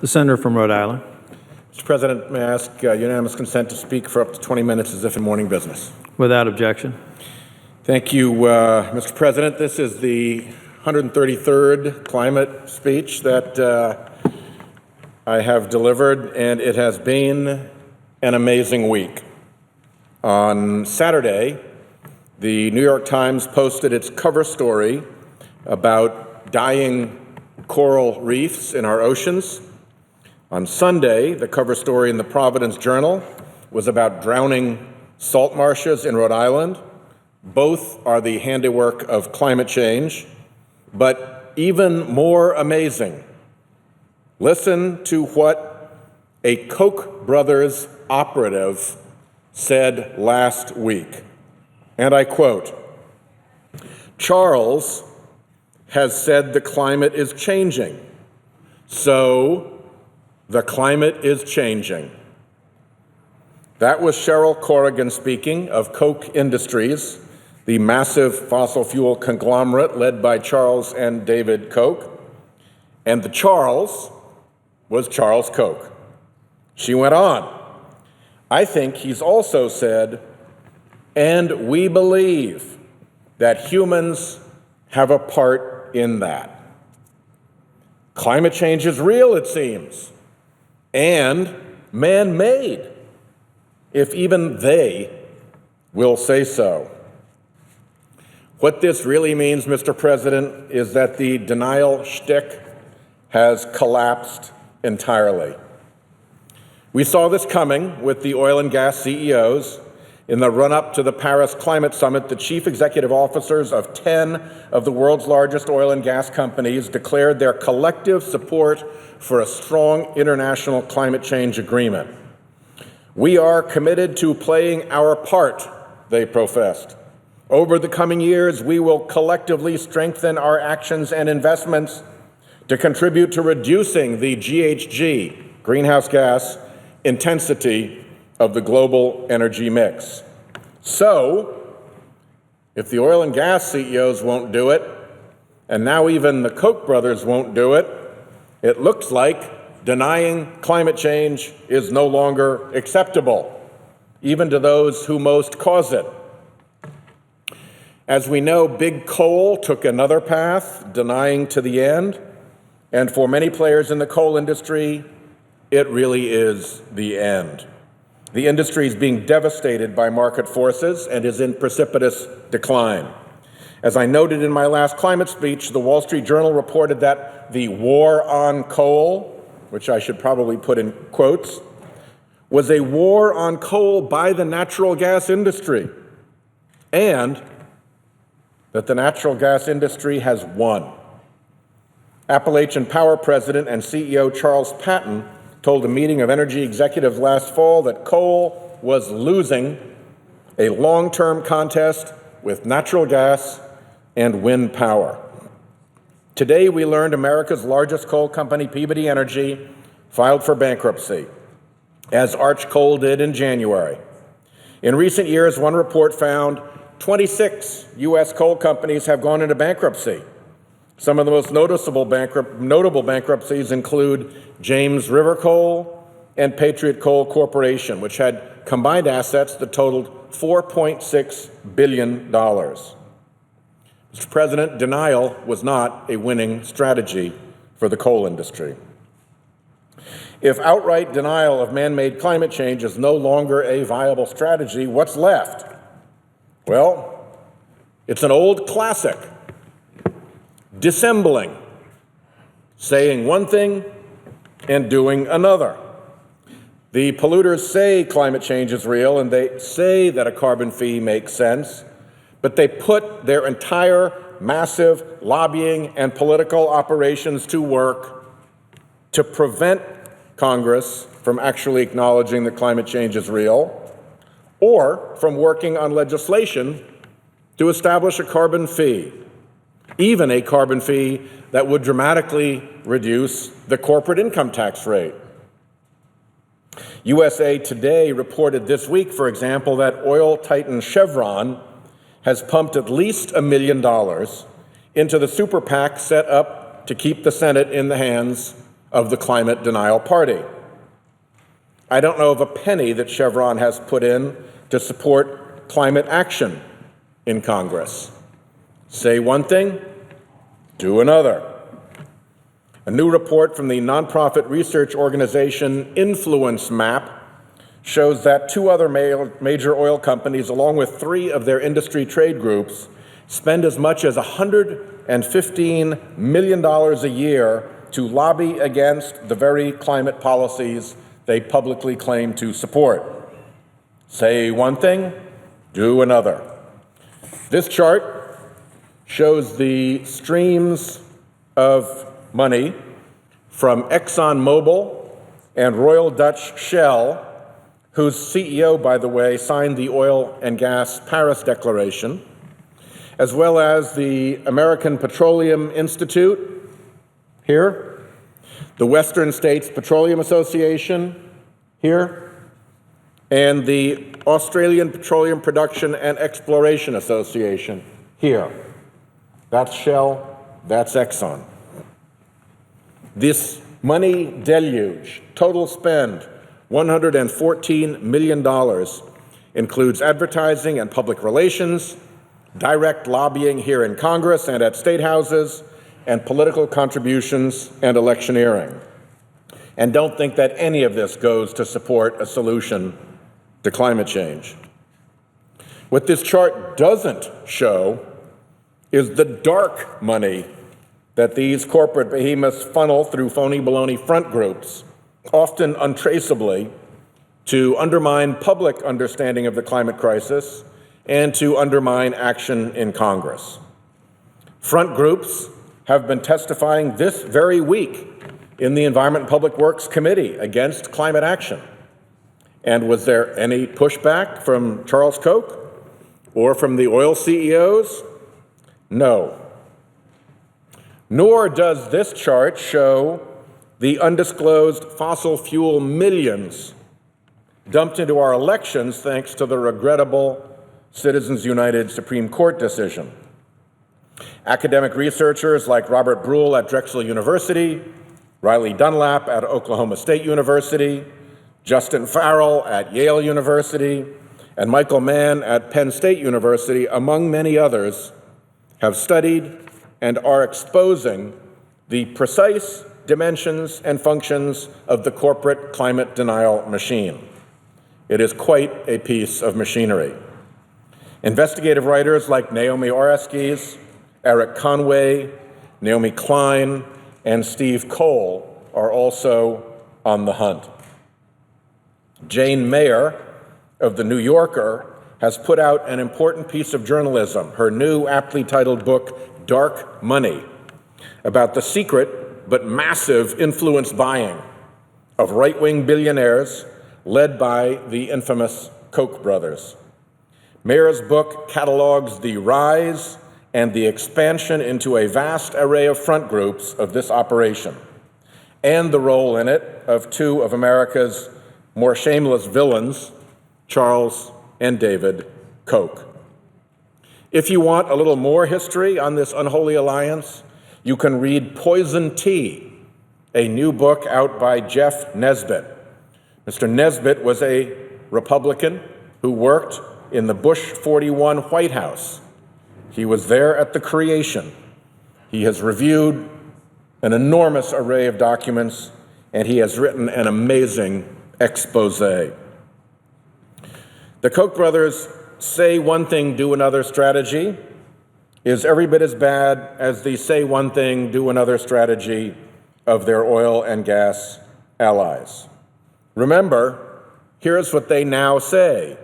The senator from Rhode Island. Mr. President, may I ask unanimous consent to speak for up to 20 minutes as if in morning business? Without objection. Thank you, Mr. President. This is the 133rd climate speech that I have delivered, and it has been an amazing week. On Saturday, the New York Times posted its cover story about dying coral reefs in our oceans. On Sunday, the cover story in the Providence Journal was about drowning salt marshes in Rhode Island. Both are the handiwork of climate change, but even more amazing, listen to what a Koch brothers operative said last week, and I quote, "Charles has said the climate is changing, so the climate is changing." That was Cheryl Corrigan speaking of Koch Industries, the massive fossil fuel conglomerate led by Charles and David Koch. And the Charles was Charles Koch. She went on, "I think he's also said, and we believe that humans have a part in that. Climate change is real, it seems, and man-made, if even they will say so." What this really means, Mr. President, is that the denial shtick has collapsed entirely. We saw this coming with the oil and gas CEOs. In the run-up to the Paris Climate Summit, the chief executive officers of 10 of the world's largest oil and gas companies declared their collective support for a strong international climate change agreement. "We are committed to playing our part," they professed. "Over the coming years, we will collectively strengthen our actions and investments to contribute to reducing the GHG, greenhouse gas, intensity of the global energy mix." So, if the oil and gas CEOs won't do it, and now even the Koch brothers won't do it, it looks like denying climate change is no longer acceptable, even to those who most cause it. As we know, big coal took another path, denying to the end, and for many players in the coal industry, it really is the end. The industry is being devastated by market forces and is in precipitous decline. As I noted in my last climate speech, the Wall Street Journal reported that the war on coal, which I should probably put in quotes, was a war on coal by the natural gas industry, and that the natural gas industry has won. Appalachian Power President and CEO Charles Patton told a meeting of energy executives last fall that coal was losing a long-term contest with natural gas and wind power. Today, we learned America's largest coal company, Peabody Energy, filed for bankruptcy, as Arch Coal did in January. In recent years, one report found 26 U.S. coal companies have gone into bankruptcy. Some of the most notable bankruptcies include James River Coal and Patriot Coal Corporation, which had combined assets that totaled $4.6 billion. Mr. President, denial was not a winning strategy for the coal industry. If outright denial of man-made climate change is no longer a viable strategy, what's left? Well, it's an old classic. Dissembling, saying one thing and doing another. The polluters say climate change is real and they say that a carbon fee makes sense, but they put their entire massive lobbying and political operations to work to prevent Congress from actually acknowledging that climate change is real, or from working on legislation to establish a carbon fee, even a carbon fee that would dramatically reduce the corporate income tax rate. USA Today reported this week, for example, that oil titan Chevron has pumped at least $1 million into the super PAC set up to keep the Senate in the hands of the climate denial party. I don't know of a penny that Chevron has put in to support climate action in Congress. Say one thing, do another. A new report from the nonprofit research organization Influence Map shows that two other major oil companies, along with three of their industry trade groups, spend as much as $115 million a year to lobby against the very climate policies they publicly claim to support. Say one thing, do another. This chart shows the streams of money from ExxonMobil and Royal Dutch Shell, whose CEO, by the way, signed the Oil and Gas Paris Declaration, as well as the American Petroleum Institute here, the Western States Petroleum Association here, and the Australian Petroleum Production and Exploration Association here. That's Shell, that's Exxon. This money deluge, total spend, $114 million, includes advertising and public relations, direct lobbying here in Congress and at state houses, and political contributions and electioneering. And don't think that any of this goes to support a solution to climate change. What this chart doesn't show is the dark money that these corporate behemoths funnel through phony baloney front groups, often untraceably, to undermine public understanding of the climate crisis and to undermine action in Congress. Front groups have been testifying this very week in the Environment and Public Works Committee against climate action. And was there any pushback from Charles Koch or from the oil CEOs? No. Nor does this chart show the undisclosed fossil fuel millions dumped into our elections thanks to the regrettable Citizens United Supreme Court decision. Academic researchers like Robert Bruhl at Drexel University, Riley Dunlap at Oklahoma State University, Justin Farrell at Yale University, and Michael Mann at Penn State University, among many others, have studied and are exposing the precise dimensions and functions of the corporate climate denial machine. It is quite a piece of machinery. Investigative writers like Naomi Oreskes, Eric Conway, Naomi Klein, and Steve Cole are also on the hunt. Jane Mayer of The New Yorker has put out an important piece of journalism, her new aptly titled book, Dark Money, about the secret but massive influence buying of right-wing billionaires led by the infamous Koch brothers. Mayer's book catalogs the rise and the expansion into a vast array of front groups of this operation, and the role in it of two of America's more shameless villains, Charles and David Koch. If you want a little more history on this unholy alliance, you can read Poison Tea, a new book out by Jeff Nesbitt. Mr. Nesbitt was a Republican who worked in the Bush 41 White House. He was there at the creation. He has reviewed an enormous array of documents, and he has written an amazing expose. The Koch brothers' say one thing, do another strategy is every bit as bad as the say one thing, do another strategy of their oil and gas allies. Remember, here's what they now say.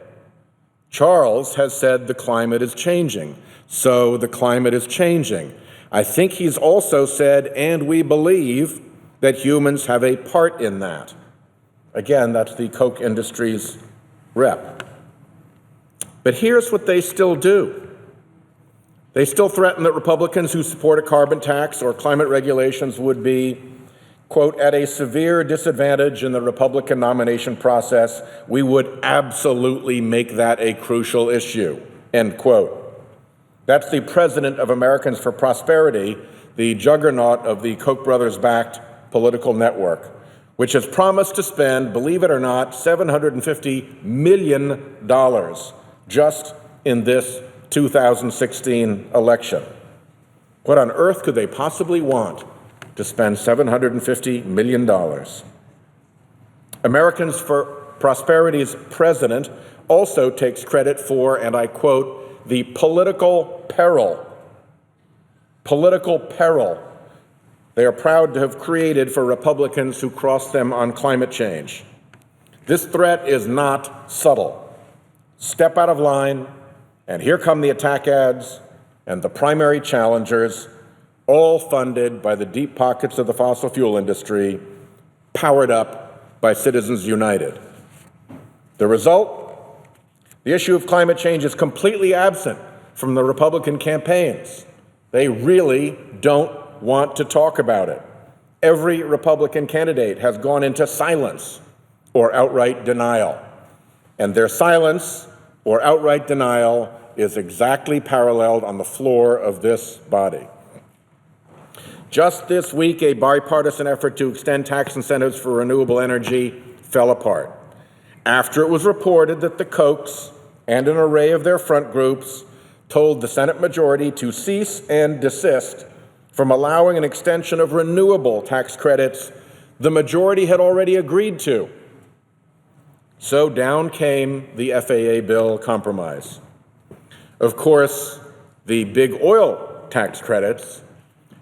Charles has said the climate is changing, so the climate is changing. I think he's also said, and we believe, that humans have a part in that. Again, that's the Koch Industries rep. But here's what they still do. They still threaten that Republicans who support a carbon tax or climate regulations would be, quote, at a severe disadvantage in the Republican nomination process. We would absolutely make that a crucial issue, end quote. That's the president of Americans for Prosperity, the juggernaut of the Koch brothers-backed political network, which has promised to spend, believe it or not, $750 million just in this 2016 election. What on earth could they possibly want to spend $750 million? Americans for Prosperity's president also takes credit for, and I quote, the political peril they are proud to have created for Republicans who cross them on climate change. This threat is not subtle. Step out of line, and here come the attack ads and the primary challengers, all funded by the deep pockets of the fossil fuel industry, powered up by Citizens United. The result? The issue of climate change is completely absent from the Republican campaigns. They really don't want to talk about it. Every Republican candidate has gone into silence or outright denial. And their silence or outright denial is exactly paralleled on the floor of this body. Just this week, a bipartisan effort to extend tax incentives for renewable energy fell apart after it was reported that the Kochs and an array of their front groups told the Senate majority to cease and desist from allowing an extension of renewable tax credits the majority had already agreed to. So down came the FAA bill compromise. Of course, the big oil tax credits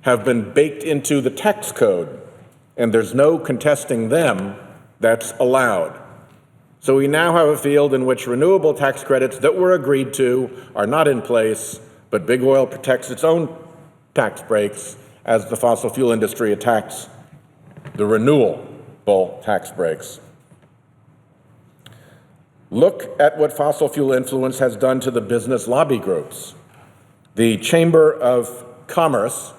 have been baked into the tax code, and there's no contesting them. That's allowed. So we now have a field in which renewable tax credits that were agreed to are not in place, but big oil protects its own tax breaks as the fossil fuel industry attacks the renewable tax breaks. Look at what fossil fuel influence has done to the business lobby groups. The Chamber of Commerce,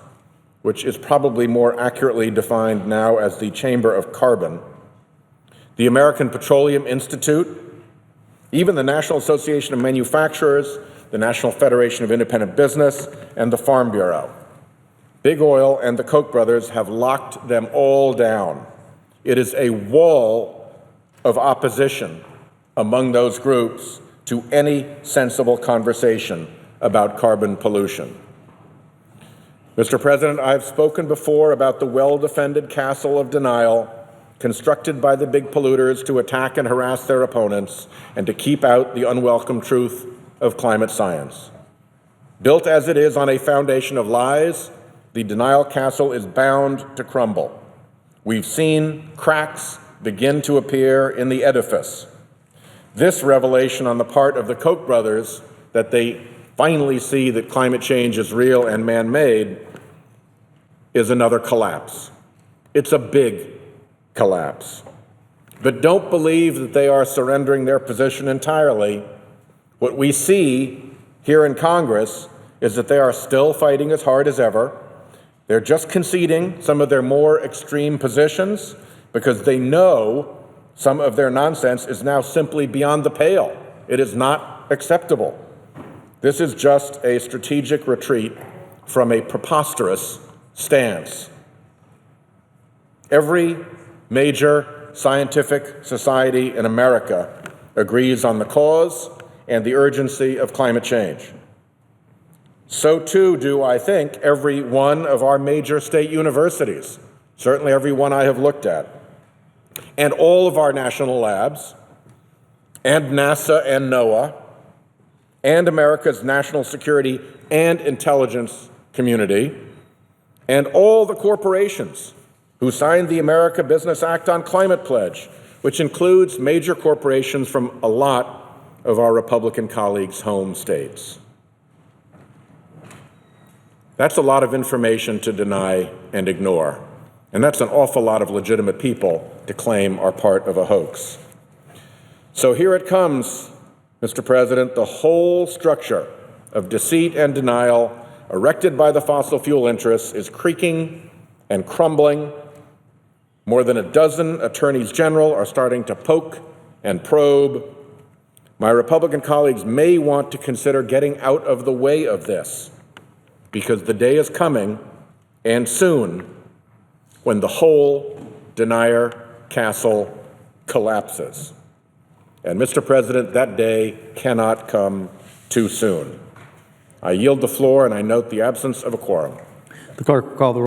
which is probably more accurately defined now as the Chamber of Carbon, the American Petroleum Institute, even the National Association of Manufacturers, the National Federation of Independent Business, and the Farm Bureau. Big Oil and the Koch brothers have locked them all down. It is a wall of opposition among those groups to any sensible conversation about carbon pollution. Mr. President, I've spoken before about the well-defended castle of denial constructed by the big polluters to attack and harass their opponents and to keep out the unwelcome truth of climate science. Built as it is on a foundation of lies, the denial castle is bound to crumble. We've seen cracks begin to appear in the edifice. This revelation on the part of the Koch brothers that they finally see that climate change is real and man-made is another collapse. It's a big collapse. But don't believe that they are surrendering their position entirely. What we see here in Congress is that they are still fighting as hard as ever. They're just conceding some of their more extreme positions because they know some of their nonsense is now simply beyond the pale. It is not acceptable. This is just a strategic retreat from a preposterous stance. Every major scientific society in America agrees on the cause and the urgency of climate change. So too do, I think, every one of our major state universities, certainly every one I have looked at, and all of our national labs, and NASA and NOAA, and America's national security and intelligence community, and all the corporations who signed the America Business Act on Climate Pledge, which includes major corporations from a lot of our Republican colleagues' home states. That's a lot of information to deny and ignore, and that's an awful lot of legitimate people to claim are part of a hoax. So here it comes, Mr. President, the whole structure of deceit and denial erected by the fossil fuel interests is creaking and crumbling. More than a dozen attorneys general are starting to poke and probe. My Republican colleagues may want to consider getting out of the way of this, because the day is coming, and soon, when the whole denier castle collapses. And Mr. President, that day cannot come too soon. I yield the floor and I note the absence of a quorum. The clerk will call the roll.